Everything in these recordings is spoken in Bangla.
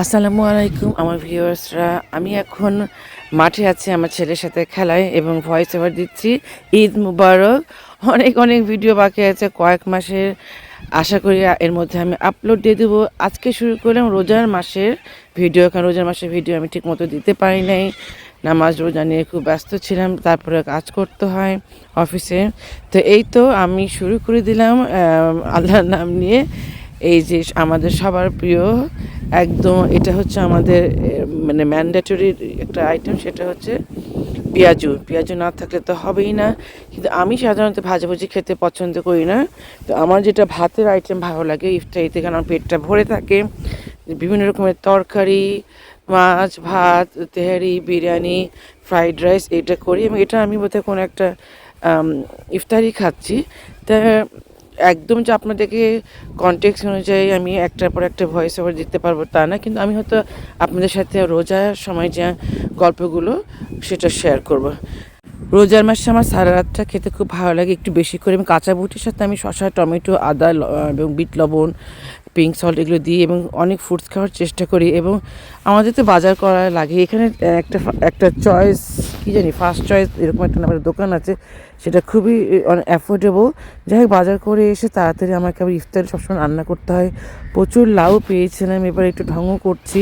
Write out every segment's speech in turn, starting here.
আসসালামু আলাইকুম আমার ভিউয়ার্সরা। আমি এখন মাঠে আছি আমার ছেলের সাথে খেলায় এবং ভয়েস ওভার দিচ্ছি। ঈদ মুবারক। অনেক অনেক ভিডিও বাকি আছে কয়েক মাসের, আশা করি এর মধ্যে আমি আপলোড দিয়ে দেবো। আজকে শুরু করলাম রোজার মাসের ভিডিও, কারণ রোজার মাসের ভিডিও আমি ঠিক মতো দিতে পারি নাই, নামাজ রোজা নিয়ে খুব ব্যস্ত ছিলাম, তারপরে কাজ করতে হয় অফিসে। তো এই তো আমি শুরু করে দিলাম আল্লাহর নাম নিয়ে। এই যে আমাদের সবার প্রিয় একদম, এটা হচ্ছে আমাদের মানে ম্যান্ডেটরি একটা আইটেম, সেটা হচ্ছে পেঁয়াজু। পেঁয়াজু না থাকলে তো হবেই না, কিন্তু আমি সাধারণত ভাজাভুজি খেতে পছন্দ করি না। তো আমার যেটা ভাতের আইটেম ভালো লাগে ইফতারিতে, কারণ আমার পেটটা ভরে থাকে বিভিন্ন রকমের তরকারি, মাছ ভাত, তেহারি, বিরিয়ানি, ফ্রাইড রাইস, এটা করি এবং এটা আমি বোধহয় কোনো একটা ইফতারি খাচ্ছি। তা একদম যে আপনাদেরকে কনটেক্সট অনুযায়ী আমি একটার পর একটা ভয়েস ওভার দিতে পারবো তা না, কিন্তু আমি হয়তো আপনাদের সাথে রোজার সময় যে গল্পগুলো সেটা শেয়ার করব। রোজার মাসে আমার সারা রাতটা খেতে খুব ভালো লাগে, একটু বেশি করে এবং কাঁচা বুটির সাথে আমি শসা, টমেটো, আদা এবং বিট লবণ, পিঙ্ক সল্ট এগুলো দিই এবং অনেক ফ্রুটস খাওয়ার চেষ্টা করি। এবং আমাদের তো বাজার করা লাগে এখানে, একটা একটা চয়েস কী জানি, ফার্স্ট চয়েস এরকম একটা আমাদের দোকান আছে, সেটা খুবই অ্যাফোর্ডেবল। যাই হোক, বাজার করে এসে তাড়াতাড়ি আমাকে আবার ইফতারি সবসময় রান্না করতে হয়। প্রচুর লাউ পেয়েছিলাম, এবার একটু ঢঙও করছি।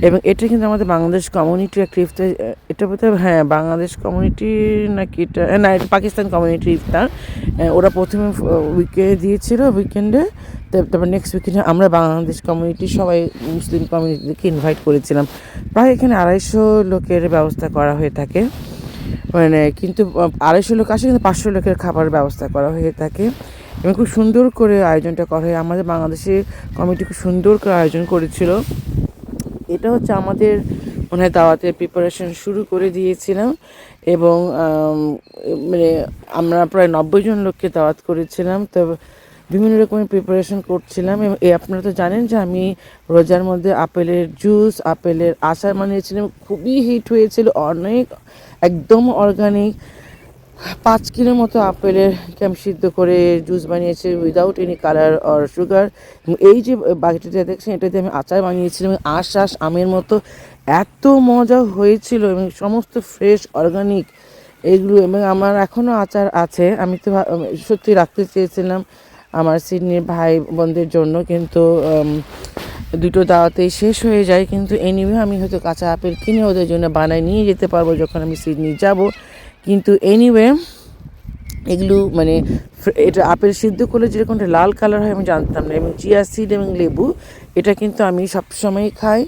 এবং এটা কিন্তু আমাদের বাংলাদেশ কমিউনিটির একটা ইফতার, এটা বোধহয় হ্যাঁ বাংলাদেশ কমিউনিটি নাকি, এটা না এটা পাকিস্তান কমিউনিটির ইফতার। ওরা প্রথমে দিয়েছিল উইকেন্ডে, তারপর নেক্সট উইকেন্ডে আমরা বাংলাদেশ কমিউনিটি সবাই মুসলিম কমিউনিটিকে ইনভাইট করেছিলাম। প্রায় এখানে 250 লোকের ব্যবস্থা করা হয়ে থাকে, মানে কিন্তু 250 লোক আসে কিন্তু 500 লোকের খাবার ব্যবস্থা করা হয়ে থাকে এবং খুব সুন্দর করে আয়োজনটা করা হয়। আমাদের বাংলাদেশি কমিটি খুব সুন্দর করে আয়োজন করেছিল। এটা হচ্ছে আমাদের মনে হয় দাওয়াতের প্রিপারেশন শুরু করে দিয়েছিলাম এবং মানে আমরা প্রায় 90 জন লোককে দাওয়াত করেছিলাম। তো বিভিন্ন রকমের প্রিপারেশন করছিলাম এবং আপনারা তো জানেন যে আমি রোজার মধ্যে আপেলের জুস, আপেলের আচার বানিয়েছিলাম, খুবই হিট হয়েছিল, অনেক একদম অর্গানিক। 5 কিলোর মতো আপেলেরকে আমি সিদ্ধ করে জুস বানিয়েছি without any colour or sugar. এই যে বাকিটা দেখছেন, এটাতে আমি আচার বানিয়েছিলাম, আশ আমের মতো এত মজা হয়েছিল এবং সমস্ত ফ্রেশ অর্গানিক এগুলো। এবং আমার এখনও আচার আছে, আমি তো সত্যি রাখতে চেয়েছিলাম আমার সিডনির ভাই বোনদের জন্য, কিন্তু দুটো দাওয়াতেই শেষ হয়ে যায়। কিন্তু এনিওয়ে আমি হয়তো কাঁচা আপেল কিনে ওদের জন্য বানায় নিয়ে যেতে পারবো যখন আমি সিডনি যাব। কিন্তু এনিওয়ে এগুলো মানে এটা আপেল সিদ্ধ করলে যেরকম লাল কালার হয় আমি জানতাম না। এবং চিয়া সিড এবং লেবু, এটা কিন্তু আমি সবসময়ই খাই,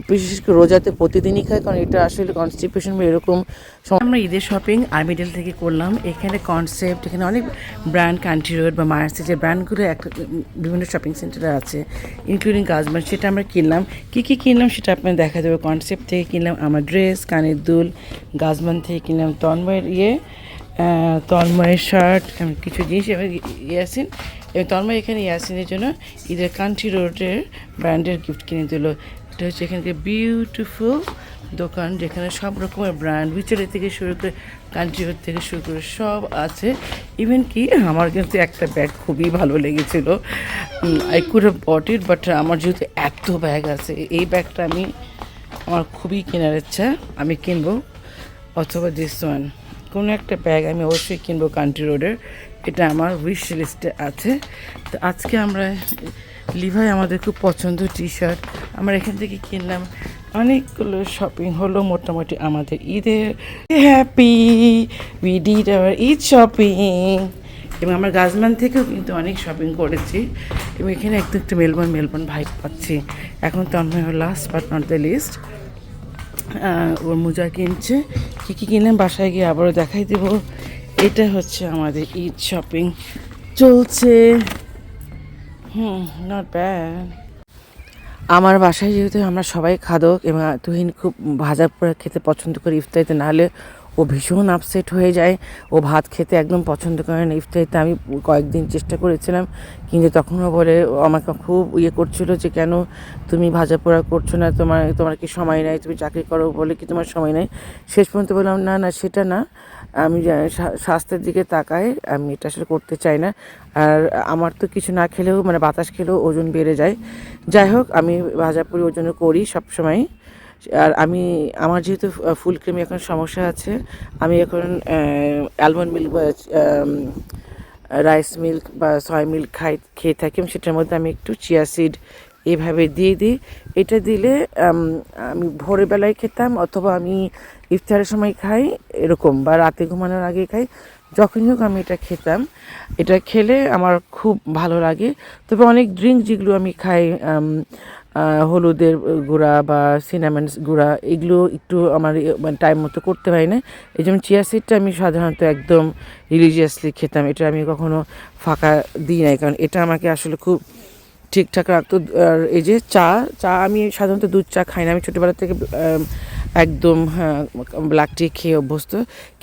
বিশেষ করে রোজাতে প্রতিদিনই খাই, কারণ এটা আসলে কনস্টিপেশন বা এরকম। আমরা ঈদের শপিং আর্মিডেল থেকে করলাম। এখানে কনসেপ্ট, এখানে অনেক ব্র্যান্ড, কান্ট্রি রোড বা মার্সি যে ব্র্যান্ডগুলো একটা বিভিন্ন শপিং সেন্টারে আছে, ইনক্লুডিং গাজমান, সেটা আমরা কিনলাম। কী কী কিনলাম সেটা আপনার দেখা যাবে। কনসেপ্ট থেকে কিনলাম আমার ড্রেস, কানের দুল। গাজমান থেকে কিনলাম তন্ময়ের শার্ট, কিছু জিনিস এবং ইয়াসিন, এবং তন্ময় এখানে ইয়াসিনের জন্য ঈদের কান্ট্রি রোডের ব্র্যান্ডের গিফট কিনে দিল। এটা হচ্ছে এখানকার বিউটিফুল দোকান, যেখানে সব রকমের ব্র্যান্ড বিচারি থেকে শুরু করে কান্ট্রি রোড থেকে শুরু করে সব আছে। ইভেন কি আমার কিন্তু একটা ব্যাগ খুবই ভালো লেগেছিলো, I could have bought it, but আমার যেহেতু এত ব্যাগ আছে, এই ব্যাগটা আমার খুবই কেনার ইচ্ছা, আমি কিনবো। অথবা দিস ওয়ান, কোনো একটা ব্যাগ আমি অবশ্যই কিনবো কান্ট্রি রোডের, এটা আমার উইশ লিস্টে আছে। তো আজকে আমরা লিভাই আমাদের খুব পছন্দ টি শার্ট আমরা এখান থেকে কিনলাম। অনেকগুলো শপিং হলো মোটামুটি আমাদের ঈদের। Happy we did our Eid shopping. এবং আমার গাজমান থেকেও কিন্তু অনেক শপিং করেছি এবং এখানে একটু একটু মেলবোর্ন ভাইব পাচ্ছি। এখন তো আমরা last but not the least, ওর মোজা কিনছে। কী কী কিনলাম বাসায় গিয়ে আবারও দেখাই দেব। এটা হচ্ছে আমাদের ঈদ শপিং চলছে। Not bad. আমার বাসায় যেহেতু আমরা সবাই খাদক এবং তুহিন খুব ভাজা পোড়া খেতে পছন্দ করি ইফতারিতে, নাহলে ও ভীষণ আপসেট হয়ে যায়, ও ভাত খেতে একদম পছন্দ করে না ইফতারিতে। আমি কয়েকদিন চেষ্টা করেছিলাম, কিন্তু তখনও বলে ও আমাকে খুব করছিল যে কেন তুমি ভাজা পোড়া করছো না, তোমার কি সময় নাই, তুমি চাকরি করো বলে কি তোমার সময় নাই। শেষ পর্যন্ত বললাম না না সেটা না, আমি স্বাস্থ্যের দিকে তাকাই, আমি এটা আসলে করতে চাই না। আর আমার তো কিছু না খেলেও মানে বাতাস খেলেও ওজন বেড়ে যায়। যাই হোক, আমি ভাজাপুরি ওজনে করি সবসময়। আর আমার যেহেতু ফুল ক্রিমে এখন সমস্যা আছে, আমি এখন অ্যালমন্ড মিল্ক বা রাইস মিল্ক বা সয়া মিল্ক খেয়ে থাকি। সেটার মধ্যে আমি একটু চিয়া সিড এভাবে দিয়ে দিই। এটা দিলে আমি ভোরবেলায় খেতাম, অথবা আমি ইফতারের সময় খাই এরকম, বা রাতে ঘুমানোর আগে খাই, যখনই হোক আমি এটা খেতাম। এটা খেলে আমার খুব ভালো লাগে। তবে অনেক ড্রিঙ্ক যেগুলো আমি খাই, হলুদের গুঁড়া বা সিনামন গুঁড়া, এগুলো একটু আমার মানে টাইম মতো করতে পারি না। এই যেমন চিয়া সিডটা আমি সাধারণত একদম রিলিজিয়াসলি খেতাম, এটা আমি কখনো ফাঁকা দিই নাই, কারণ এটা আমাকে আসলে খুব ঠিকঠাক রাখতো। আর এই যে চা আমি সাধারণত দুধ চা খাই না, আমি ছোটোবেলা থেকে একদম ব্ল্যাক টি খেয়ে অভ্যস্ত।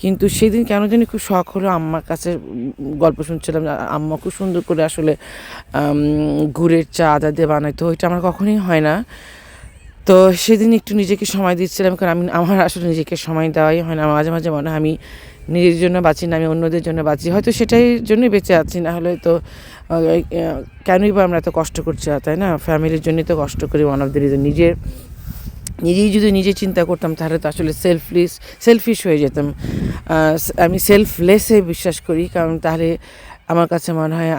কিন্তু সেদিন কেন জানি খুব শখ হলো, আম্মার কাছে গল্প শুনছিলাম, আম্মা খুব সুন্দর করে আসলে গুড়ের চা আদা দিয়ে বানাইতো, ওইটা আমার কখনোই হয় না। তো সেদিন একটু নিজেকে সময় দিচ্ছিলাম, কারণ আমার আসলে নিজেকে সময় দেওয়াই হয় না। মাঝে মাঝে মনে হয় আমি নিজের জন্য বাঁচি না, আমি অন্যদের জন্য বাঁচি, হয়তো সেটাই জন্যই বেঁচে আছি, না হলে তো কেনই বা আমরা এত কষ্ট করছি, তাই না? ফ্যামিলির জন্যই তো কষ্ট করি, ওয়ান অফ দ্য রিজন। নিজেই যদি নিজে চিন্তা করতাম তাহলে তো আসলে সেলফিশ হয়ে যেতাম। আমি সেলফলেসে বিশ্বাস করি, কারণ তাহলে আমার কাছে মনে হয়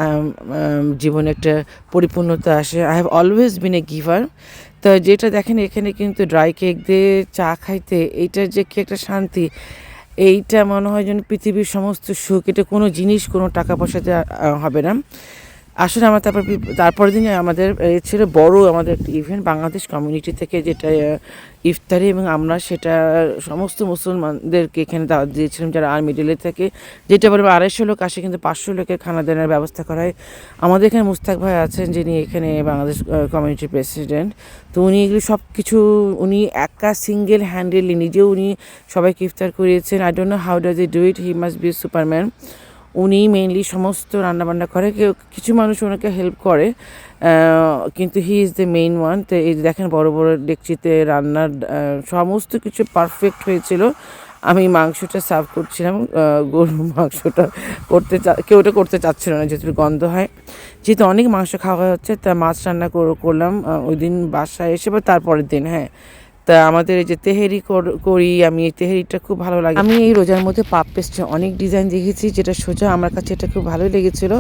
জীবনে একটা পরিপূর্ণতা আসে। I have always been A giver. তো যেটা দেখেন এখানে কিন্তু ড্রাই কেক দিয়ে চা খাইতে, এইটার যে কি একটা শান্তি, এইটা মনে হয় যেন পৃথিবীর সমস্ত সুখ, এটা কোনো জিনিস কোনো টাকা পয়সাতে হবে না। আসলে আমার তারপরের দিনে আমাদের ছিল বড় আমাদের একটা ইভেন্ট বাংলাদেশ কমিউনিটি থেকে, যেটা ইফতারি, এবং আমরা সেটা সমস্ত মুসলমানদেরকে এখানে দাওয়াত দিয়েছিলাম যারা আর মিডলে থেকে, যেটা বলবো 250 লোক আসে, কিন্তু 500 লোকের খানা দানার ব্যবস্থা করা হয়। আমাদের এখানে মুস্তাক ভাই আছেন, যিনি এখানে বাংলাদেশ কমিউনিটির প্রেসিডেন্ট। তো উনি এগুলো সব কিছু উনি একা সিঙ্গেল হ্যান্ডেলি নিজেও উনি সবাইকে ইফতার করিয়েছেন। I don't know how does he do it, he must be Superman. উনি মেইনলি সমস্ত রান্নাবান্না করে, কিছু মানুষ ওনাকে হেল্প করে, কিন্তু he is the main one. তো এই দেখেন বড় বড় ডেকচিতে রান্নার সমস্ত কিছু পারফেক্ট হয়েছিল। আমি মাংসটা সার্ভ করছিলাম, গরুর মাংসটা কেউ ওটা করতে চাচ্ছিল না, যেহেতু গন্ধ হয়। যেহেতু অনেক মাংস খাওয়া হচ্ছে, তা মাছ রান্না করলাম ওই দিন বাসায় এসে, বা তারপরের দিন। হ্যাঁ, তা আমাদের এই যে তেহেরি করি, আমি এই তেহেরিটা খুব ভালো লাগে। আমি এই রোজার মধ্যে পাপ পেস্টে অনেক ডিজাইন দেখেছি, যেটা সোজা আমার কাছে এটা খুব ভালোই লেগেছিলো,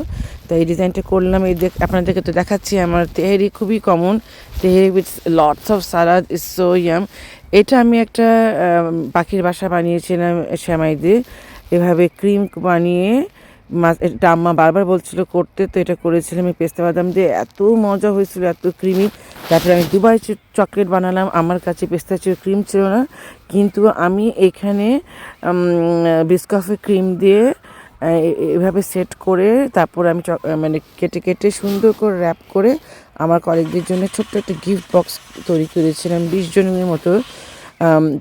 তাই এই ডিজাইনটা করলাম। আপনাদেরকে তো দেখাচ্ছি আমার তেহেরি খুবই common, tehari with lots of salad is so yum. এটা আমি একটা পাখির বাসা বানিয়েছিলাম সেমাই দিয়ে, এভাবে ক্রিম বানিয়ে এটা আম্মা বারবার বলছিল করতে, তো এটা করেছিলাম আমি পেস্তা বাদাম দিয়ে, এত মজা হয়েছিল, এত ক্রিমি। তারপরে আমি দুবাই চকলেট বানালাম, আমার কাছে পেস্তাচিও ক্রিম ছিল না, কিন্তু আমি এখানে বিস্কফে ক্রিম দিয়ে এভাবে সেট করে, তারপরে আমি মানে কেটে কেটে সুন্দর করে র্যাপ করে আমার কলিগদের জন্য ছোট্ট একটা গিফট বক্স তৈরি করেছিলাম 20 জনের মতো।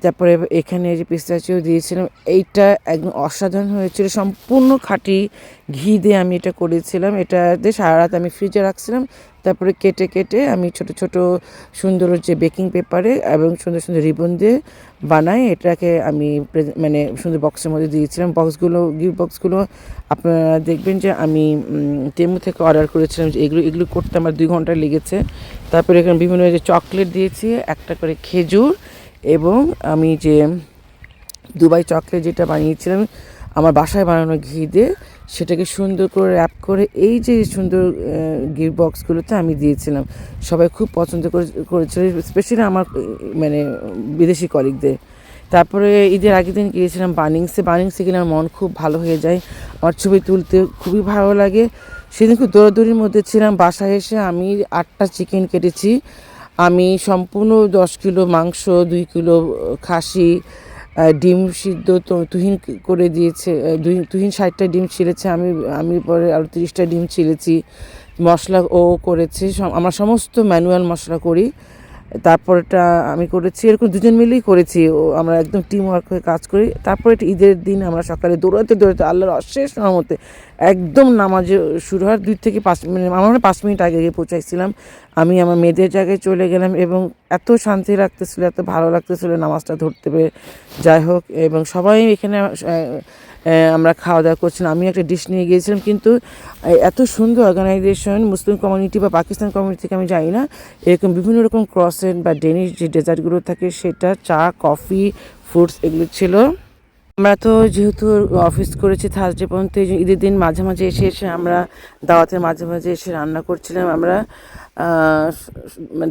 তারপরে এখানে যে পিস্তাচিও দিয়েছিলাম, এইটা একদম অসাধারণ হয়েছিল, সম্পূর্ণ খাঁটি ঘি দিয়ে আমি এটা করেছিলাম। এটাতে সারা রাত আমি ফ্রিজে রাখছিলাম, তারপরে কেটে কেটে আমি ছোট ছোট সুন্দর যে বেকিং পেপারে এবং সুন্দর সুন্দর রিবন দিয়ে বানাই, এটাকে আমি মানে সুন্দর বক্সের মধ্যে দিয়েছিলাম। গিফট বক্সগুলো আপনারা দেখবেন যে আমি টেমু থেকে অর্ডার করেছিলাম, যে এগুলো করতে আমার 2 ঘন্টা লেগেছে। তারপরে এখানে বিভিন্ন যে চকলেট দিয়েছি, একটা করে খেজুর, এবং আমি যে দুবাই চকলেট যেটা বানিয়েছিলাম আমার বাসায় বানানো ঘি দিয়ে, সেটাকে সুন্দর করে র্যাপ করে এই যে সুন্দর গিফট বক্সগুলোতে আমি দিয়েছিলাম। সবাই খুব পছন্দ করেছিল, স্পেশালি আমার মানে বিদেশি কলিগদের। তারপরে ঈদের আগের দিন গিয়েছিলাম বানিংসে গেলে আমার মন খুব ভালো হয়ে যায়, আমার ছবি তুলতে খুবই ভালো লাগে। সেদিন খুব দৌড়াদৌড়ির মধ্যে ছিলাম, বাসায় এসে আমি 8টা চিকেন কেটেছি, আমি সম্পূর্ণ 10 কিলো মাংস, 2 কিলো খাসি, ডিম সিদ্ধ তো তুহিন করে দিয়েছে, তুহিন 60টা ডিম ছিলেছে, আমি পরে আরও 30টা ডিম ছিলেছি, মশলা ও করেছে। আমরা সমস্ত ম্যানুয়াল মশলা করি, তারপরটা আমি করেছি, এরকম দুজন মিলেই করেছি। আমরা একদম টিম ওয়ার্ক হয়ে কাজ করি। তারপরে এটা ঈদের দিন আমরা সকালে দৌড়াতে দৌড়াতে আল্লাহর অশেষ রহমতে একদম নামাজে শুরু হওয়ার 2 থেকে 5 মিনিট, আমরা 5 মিনিট আগে গিয়ে পৌঁছাইছিলাম। আমি আমার মেয়েদের জায়গায় চলে গেলাম এবং এত শান্তি লাগতেছিল, এত ভালো লাগতেছিল নামাজটা ধরতে পেরে। যাই হোক, এবং সবাই এখানে আমরা খাওয়া দাওয়া করছিলাম। আমি একটা ডিশ নিয়ে গিয়েছিলাম, কিন্তু এত সুন্দর অর্গানাইজেশন, মুসলিম কমিউনিটি বা পাকিস্তান কমিউনিটি থেকে আমি জানি না, এরকম বিভিন্ন রকম ক্রসেন্ট বা ডেনিশ যে ডেজার্টগুলো থাকে সেটা, চা, কফি, ফ্রুটস এগুলো ছিল। আমরা তো যেহেতু অফিস করেছি থার্সডে পর্যন্ত, এই যে ঈদের দিন মাঝে মাঝে এসে এসে আমরা দাওয়াতের মাঝে মাঝে এসে রান্না করছিলাম। আমরা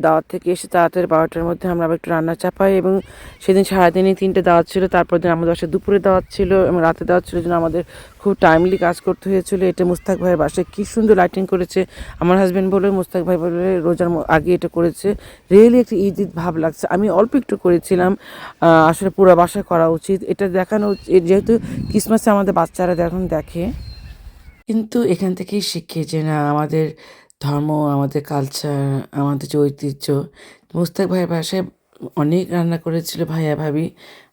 দাওয়াত থেকে এসে তাড়াতাড়ি 12টার মধ্যে আমরা আবার একটু রান্না চাপাই, এবং সেদিন সারাদিনই 3টে দাওয়াত ছিল। তারপর দিন আমাদের বাসায় দুপুরে দাওয়াত ছিল এবং রাতে দাওয়াত ছিল, জন্য আমাদের খুব টাইমলি কাজ করতে হয়েছিল। এটা মুস্তাক ভাইয়ের বাসায় কী সুন্দর লাইটিং করেছে। আমার হাজব্যান্ড বলে, মুস্তাক ভাই বলে রোজার আগে এটা করেছে। রিয়েলি একটা ঈদ ঈদ ভাব লাগছে। আমি অল্প একটু করেছিলাম, আসলে পুরো বাসায় করা উচিত। এটা দেখানো যেহেতু ক্রিসমাসে আমাদের বাচ্চারা এখন দেখে, কিন্তু এখান থেকেই শিখে যে না, আমাদের ধর্ম, আমাদের কালচার, আমাদের যে ঐতিহ্য। মুস্তাক ভাইয়ের বাসায় অনেক রান্না করেছিল ভাইয়া ভাবি।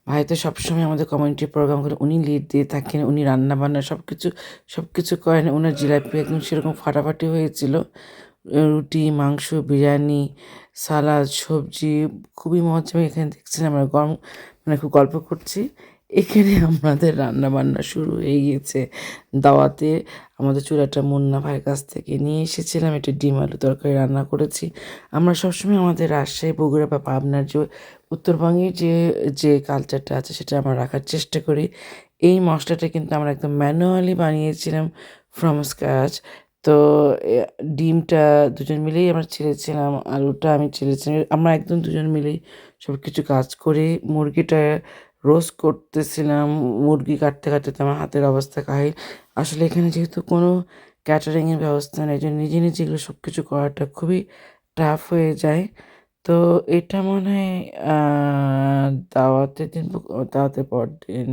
ভাই তো সবসময় আমাদের কমিউনিটি প্রোগ্রাম করে উনি লিড দিয়ে থাকেন, উনি রান্না বান্না সব কিছু করেন। ওনার জিলাপি একদম সেরকম ফাটাফাটি হয়েছিল। রুটি, মাংস, বিরিয়ানি, সালাদ, সবজি, খুবই মজা। আমি এখানে দেখছিলাম, আমরা গরম মানে খুব গল্প করছি। এখানে আমাদের রান্না বান্না শুরু হয়ে গিয়েছে। দাওয়াতে আমাদের চুলাটা মুন্না ভাইয়ের কাছ থেকে নিয়ে এসেছিলাম, একটু ডিম আলু তরকারি রান্না করেছি। আমরা সবসময় আমাদের রাজশাহী, বগুড়া বা পাবনার যে উত্তরবঙ্গের যে যে কালচারটা আছে সেটা আমরা রাখার চেষ্টা করি। এই মশলাটা কিন্তু আমরা একদম ম্যানুয়ালি বানিয়েছিলাম ফ্রম স্ক্র্যাচ। তো ডিমটা দুজন মিলেই আমরা ছেড়েছিলাম, আলুটা আমি ছেড়েছিলাম। আমরা একদম দুজন মিলেই সব কিছু কাজ করে মুরগিটা রোস্ট করতেছিলাম। মুরগি কাটতে কাটতে তো আমার হাতের অবস্থা কাহিল। আসলে এখানে যেহেতু কোনো ক্যাটারিংয়ের ব্যবস্থা নেই, যে নিজে নিজে এগুলো সব কিছু করাটা খুবই টাফ হয়ে যায়। তো এটা মনে হয় দাওয়াতের দিন, দাওয়াতের পর দিন,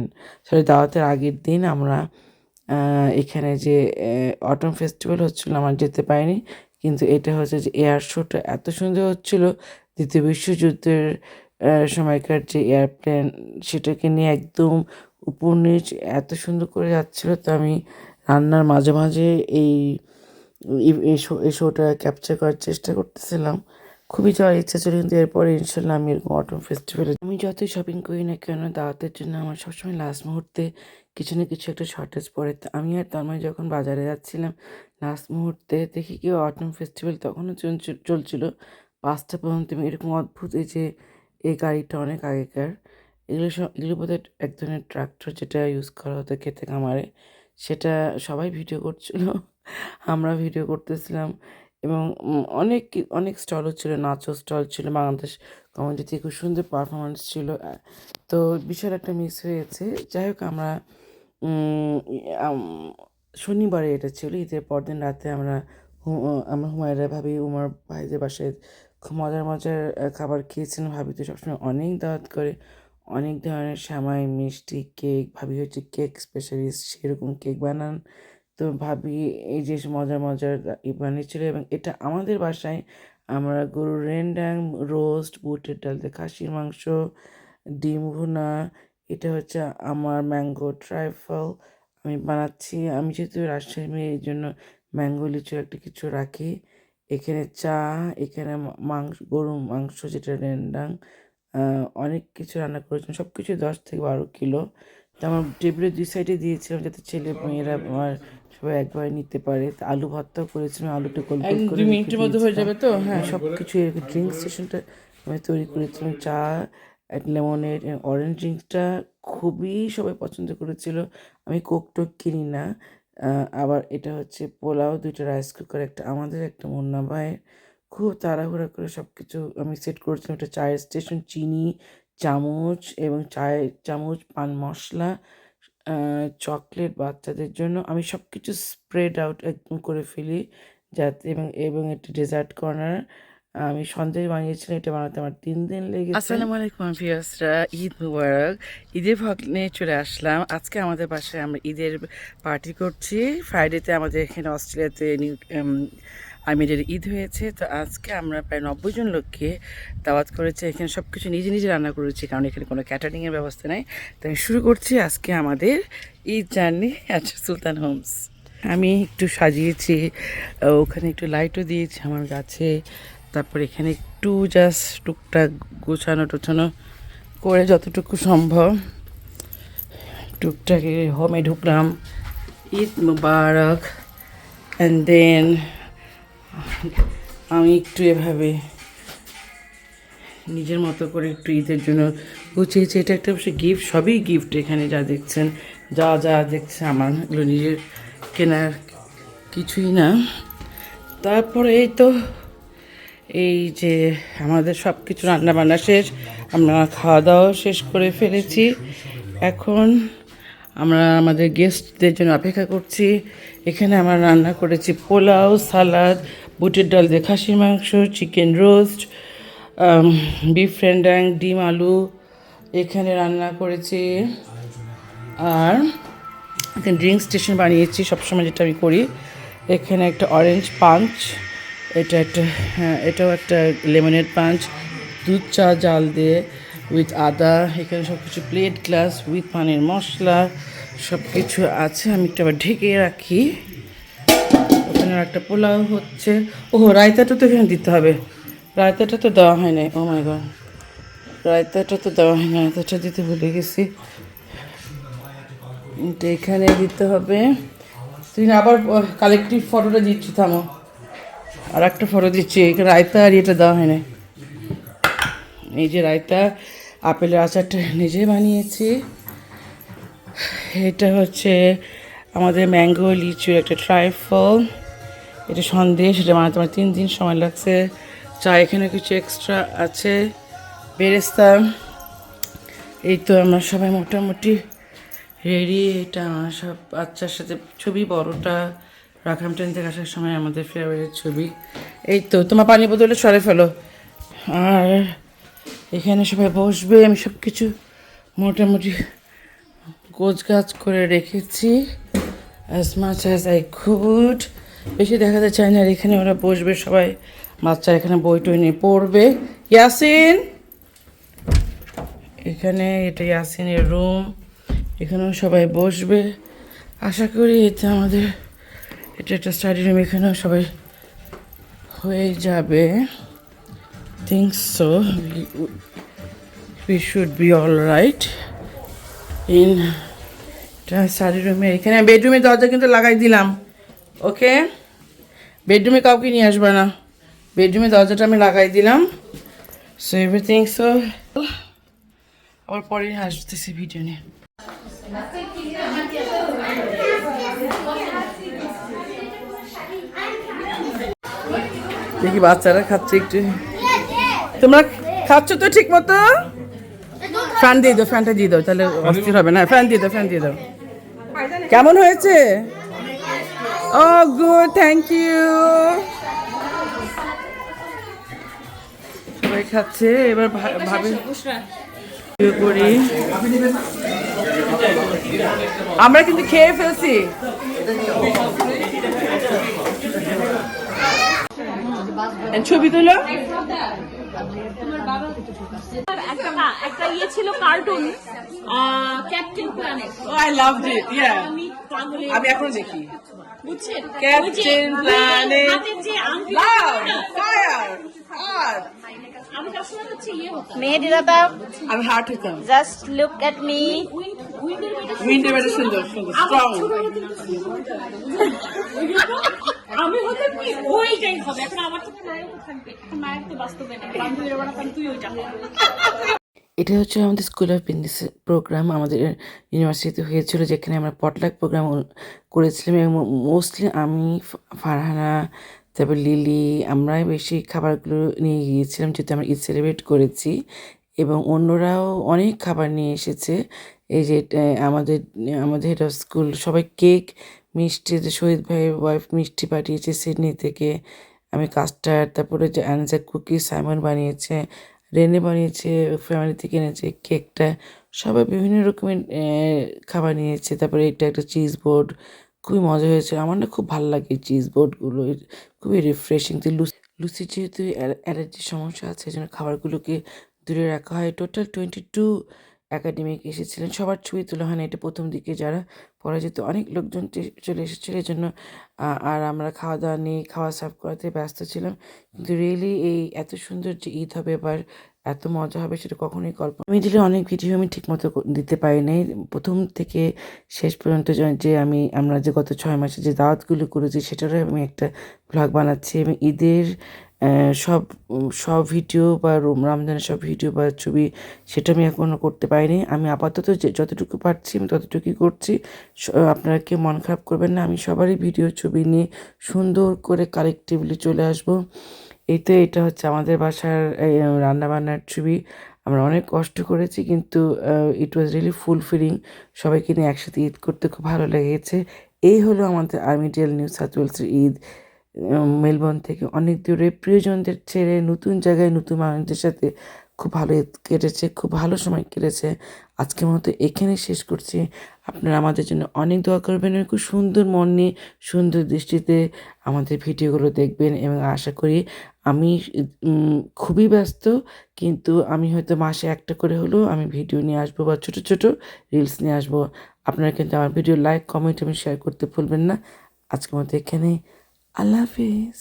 সরি দাওয়াতের আগের দিন আমরা এখানে যে অটম ফেস্টিভ্যাল হচ্ছিল, আমার যেতে পারিনি। কিন্তু এটা হচ্ছে যে এয়ার শোটা এত সুন্দর হচ্ছিল, দ্বিতীয় বিশ্বযুদ্ধের সময়কার যে এয়ারপ্লেন, সেটাকে নিয়ে একদম উপর নিচ এত সুন্দর করে যাচ্ছিল। তো আমি রান্নার মাঝে মাঝে এই এই শোটা ক্যাপচার করার চেষ্টা করতেছিলাম। খুবই যাওয়ার ইচ্ছা ছিল, কিন্তু এরপরে ইনশাল্লাহ আমি এরকম অটম ফেস্টিভ্যালে, আমি যতই শপিং করি না কেন দাওয়াতের জন্য, আমার সবসময় লাস্ট মুহূর্তে কিছু না কিছু একটা শর্টেজ পড়ে। তো আমি আর তন্ময় যখন বাজারে যাচ্ছিলাম লাস্ট মুহূর্তে, দেখি কি অটম ফেস্টিভ্যাল তখনও চলছিল 5টা পর্যন্ত। এরকম অদ্ভুত, এই যে এই গাড়িটা অনেক আগেকার, এগুলো বোধহয় এক ধরনের ট্রাক্টর যেটা ইউজ করা হতো খেতে খামারে, সেটা সবাই ভিডিও করছিল, আমরা ভিডিও করতেছিলাম। এবং অনেক অনেক স্টলও ছিল, নাচও স্টল ছিল, বাংলাদেশ কমিউনিটি থেকে খুব সুন্দর পারফরমেন্স ছিল। তো বিশাল একটা মিস হয়েছে। যাই হোক, আমরা শনিবারে এটা ছিল, ঈদের পরদিন রাতে আমরা হুমায়রা ভাবি, উমার ভাইদের বাসায় খুব মজার মজার খাবার খেয়েছিলাম। ভাবি তো সবসময় অনেক দাওয়াত করে, অনেক ধরনের সেমাই, মিষ্টি, কেক। ভাবি হচ্ছে কেক স্পেশালিস্ট, সেরকম কেক বানান। তো ভাবি এই যে মজার মজার বানিয়েছিল, এবং এটা আমাদের বাসায় আমরা গরুর রেন্ডাং রোস্ট, বুটের ডাল দিয়ে খাসির মাংস, ডিম ভুনা, এটা হচ্ছে আমার ম্যাঙ্গো ট্রাইফল আমি বানাচ্ছি। আমি যেহেতু রাজশাহী মেয়ে, এই জন্য ম্যাঙ্গো লিচু একটা কিছু রাখি। এখানে চা, এখানে মাংস, গরুর মাংস যেটা রেন্ডাং, অনেক কিছু রান্না করেছিলাম, সব কিছু 10 থেকে 12 কিলো। তো আমার টেবিলের 2 সাইডে দিয়েছিলাম যাতে ছেলে মেয়েরা আমার সবাই একবারে নিতে পারে। তো আলু ভর্তাও করেছিলাম, আলুটা গোল গোল করে 2 মিনিটের মধ্যে হয়ে যাবে। তো হ্যাঁ, সব কিছু ড্রিঙ্ক সেশনটা আমি তৈরি করেছিলাম। চা, লেমনের, অরেঞ্জ ড্রিঙ্কসটা খুবই সবাই পছন্দ করেছিল। আমি কোক টোক কিনি না। আবার এটা হচ্ছে পোলাও, 2টা রাইস কুকার, একটা আমাদের, একটা মুন্না ভাইয়ের। খুব তাড়াহুড়া করে সব কিছু আমি সেট করেছিলাম। একটা চায়ের স্টেশন, চিনি, চামচ এবং চায়ের চামচ, পান মশলা, চকলেট বাচ্চাদের জন্য আমি সব কিছু স্প্রেড আউট একদম করে ফেলি যাতে, এবং একটি ডেজার্ট কর্নার আমি সন্দেশ বানিয়েছিলাম। এটা বানাতে আমার 3 দিন লেগেছে। আসসালামু আলাইকুম ভিউয়ার্সরা, ঈদ মুবারক। ঈদের ভগ্নে চলে আসলাম। আজকে আমাদের বাসায় আমরা ঈদের পার্টি করছি। ফ্রাইডেতে আমাদের এখানে অস্ট্রেলিয়াতে আমিরের ঈদ হয়েছে। তো আজকে আমরা প্রায় 90 জন লোককে দাওয়াত করেছি। এখানে সব কিছু নিজে নিজে রান্না করেছি, কারণ এখানে কোনো ক্যাটারিংয়ের ব্যবস্থা নেই। তো আমি শুরু করছি আজকে আমাদের Eid journey at Sultan Homes. আমি একটু সাজিয়েছি, ওখানে একটু লাইটও দিয়েছি আমার গাছে। তারপর এখানে একটু জাস্ট টুকটাক গোছানো টোছানো করে যতটুকু সম্ভব টুকটাক হোমে ঢুকলাম। ঈদ মুবারক। অ্যান্ড দেন আমি একটু এভাবে নিজের মতো করে একটু ঈদের জন্য গুছিয়েছি। এটা একটা অবশ্যই গিফট, সবই গিফট। এখানে যা দেখছেন, যা যা দেখছে আমার এগুলো নিজের কেনার কিছুই না। তারপরে এই তো এই যে আমাদের সব কিছু রান্নাবান্না শেষ, আমরা খাওয়া দাওয়া শেষ করে ফেলেছি। এখন আমরা আমাদের গেস্টদের জন্য অপেক্ষা করছি। এখানে আমরা রান্না করেছি পোলাও, সালাদ, বুটের ডাল দিয়ে খাসির মাংস, চিকেন রোস্ট, বিফ রেন্ডাং, ডিম আলু এখানে রান্না করেছি। আর এখানে ড্রিঙ্ক স্টেশন বানিয়েছি সবসময়, যেটা আমি করি। এখানে একটা অরেঞ্জ পাঞ্চ, এটাও একটা লেমনের পাঞ্চ, দুধ চা জাল দিয়ে উইথ আদা। এখানে সব কিছু প্লেট গ্লাস উইথ পানির মশলা সব কিছু আছে। আমি একটু আবার ঢেকে রাখি। ওখানে একটা পোলাও হচ্ছে। ও রায়তাটা তো এখানে দিতে হবে, রায়তাটা তো দেওয়া হয় নাই। ও মাই গড, রায়তাটা তো দেওয়া হয় না, রায়তাটা দিতে ভুলে গেছি। এটা এখানে দিতে হবে। তুই আবার কালেকটিভ ফটোটা দিচ্ছি, থামো, আর একটা ফটো দিচ্ছি। এখানে রায়তা আর এটা দেওয়া হয় না। এই যে রায়তা, আপেলের আচারটা নিজে বানিয়েছি। এটা হচ্ছে আমাদের ম্যাঙ্গো লিচুর একটা ট্রাইফল, এটা সন্দেশ। এটা বানাতে আমার 3 দিন সময় লাগছে। চা এখানে কিছু এক্সট্রা আছে, বেরেস্তা। এই তো আমরা সবাই মোটামুটি রেডি। এটা আমার সব বাচ্চার সাথে ছবি, বড়টা রাখাম ট্রেন থেকে আসার সময় আমাদের ফেভারিট ছবি। এই তো তোমার পানি বোতলে সরে ফেলো। আর এখানে সবাই বসবে, আমি সব কিছু মোটামুটি গোছগাছ করে রেখেছি as much as I could. বেশি দেখাতে চাই না। আর এখানে ওরা বসবে সবাই, বাচ্চা এখানে বই টই নিয়ে পড়বে। ইয়াসিন, এখানে এটা ইয়াসিনের রুম, এখানেও সবাই বসবে আশা করি। এটা আমাদের এটা একটা স্টাডি রুম, এখানেও সবাই হয়ে যাবে। Think so we should be all right in study রুমে। এখানে বেডরুমের দরজা কিন্তু লাগাই দিলাম, ওকে? বেডরুমে কাউকে নিয়ে আসবে না, বেডরুমের দরজাটা আমি লাগাই দিলাম। So everything. সো আবার পরে আসতেছি ভিডিও নিয়ে। দেখি বাচ্চারা খাচ্ছে একটু। তোমরা খাচ্ছ তো ঠিক মতো? ফ্যান দিয়ে দাও, ফ্যানটা দিয়ে দাও, তাহলে অস্থির হবে না। ফ্যান দিয়ে দাও, ফ্যান দিয়ে দাও। কেমন হয়েছে? ও গুড, থ্যাংক ইউ। সবাই খাচ্ছে। এবার ভাবে করি, আমরা কিন্তু খেয়ে ফেলছি। ছবি তুলো। একটা ইয়ে ছিল cartoon, captain planet. I loved it, yeah. আমি এখন দেখি বুঝছেন, ক্যাপ্টেন প্ল্যানেট, হাতের যে আংটি, লাভ, ফায়ার, আর আমি সবসময় হচ্ছে ইয়ে হতাম, মেহেদিদাতা, আমি হার্ট হতাম। Just look at me. উইন্ডের বেটা সুন্দর সুন্দর স্ট্রং। আমি হতাম কি ওইটাই হবে। এখন আমার থেকে নায়ক থাকবে, এখন নায়ক তো বাস্তবে নেই। বান্ধবীরা বানাতাম, তুই ওইটা। এটা হচ্ছে আমাদের স্কুল অফ বিজনেস প্রোগ্রাম আমাদের ইউনিভার্সিটিতে হয়েছিল, যেখানে আমরা পটলাক প্রোগ্রাম করেছিলাম। এবং মোস্টলি আমি, ফারহানা, তারপর লিলি, আমরাই বেশি খাবারগুলো নিয়ে গিয়েছিলাম, যেহেতু আমরা ঈদ সেলিব্রেট করেছি। এবং অন্যরাও অনেক খাবার নিয়ে এসেছে। এই যে আমাদের আমাদের হেড অফ স্কুল সবাই কেক, মিষ্টি, যে শহীদ ভাইয়ের ওয়াইফ মিষ্টি পাঠিয়েছে সিডনি থেকে। আমি কাস্টার্ড, তারপরে যে অ্যানজাক কুকি সাইমন বানিয়েছে, রেনে বানিয়েছে, ফ্যামিলি থেকে এনেছে কেকটা। সবাই বিভিন্ন রকমের খাবার নিয়েছে। তারপরে এটা একটা চিজ বোর্ড, খুবই মজা হয়েছে। আমার না খুব ভালো লাগে চিজ বোর্ডগুলো, খুবই রিফ্রেশিং। তো লুচির যেহেতু অ্যালার্জির সমস্যা আছে, এজন্য খাবারগুলোকে দূরে রাখা হয়। টোটাল 22 একাডেমিক এসেছিলেন, সবার ছবি তোলা হয় না, এটা প্রথম দিকে যারা পরাজিত অনেক লোকজন চলে এসেছিল, এই জন্য আর আমরা খাওয়া দাওয়া নিয়ে খাওয়া সার্ভ করাতে ব্যস্ত ছিলাম। কিন্তু রিয়েলি এই এত সুন্দর যে ঈদ হবে এবার, এত মজা হবে সেটা কখনোই কল্পনা, মিডিলে অনেক ভিডিও আমি ঠিকমতো দিতে পারি নাই প্রথম থেকে শেষ পর্যন্ত। যে আমরা যে গত 6 মাসে যে দাওয়াতগুলো করেছি সেটারও আমি একটা ব্লগ বানাচ্ছি, এবং ঈদের সব সব ভিডিও বা রমজানের সব ভিডিও বা ছবি সেটা আমি এখনও করতে পারিনি। আমি আপাতত যে যতটুকু পারছি আমি ততটুকুই করছি। আপনারা কেউ মন খারাপ করবেন না, আমি সবারই ভিডিও ছবি নিয়ে সুন্দর করে কালেক্টিভলি চলে আসবো। এই তো এটা হচ্ছে আমাদের বাসার রান্নাবান্নার ছবি। আমরা অনেক কষ্ট করেছি, কিন্তু ইট ওয়াজ রিয়েলি ফুলফিলিং। সবাইকে নিয়ে একসাথে ঈদ করতে খুব ভালো লেগেছে। এই হলো আমাদের আর্মিডিয়াল নিউ সাউথ ওয়েলসের ঈদ। মেলবোর্ন থেকে অনেক দূরে প্রিয়জনদের ছেড়ে নতুন জায়গায় নতুন মানুষদের সাথে খুব ভালো ঈদ কেটেছে, খুব ভালো সময় কেটেছে। আজকের মতো এখানেই শেষ করছি। আপনারা আমাদের জন্য অনেক দোয়া করবেন, এবং খুব সুন্দর মন নিয়ে সুন্দর দৃষ্টিতে আমাদের ভিডিওগুলো দেখবেন। এবং আশা করি আমি খুবই ব্যস্ত, কিন্তু আমি হয়তো মাসে একটা করে হলেও আমি ভিডিও নিয়ে আসবো বা ছোটো ছোটো রিলস নিয়ে আসবো। আপনারা কিন্তু আমার ভিডিও লাইক, কমেন্ট এবং শেয়ার করতে ভুলবেন না। আজকের মতো এখানেই, আল্লাহ হাফিজ।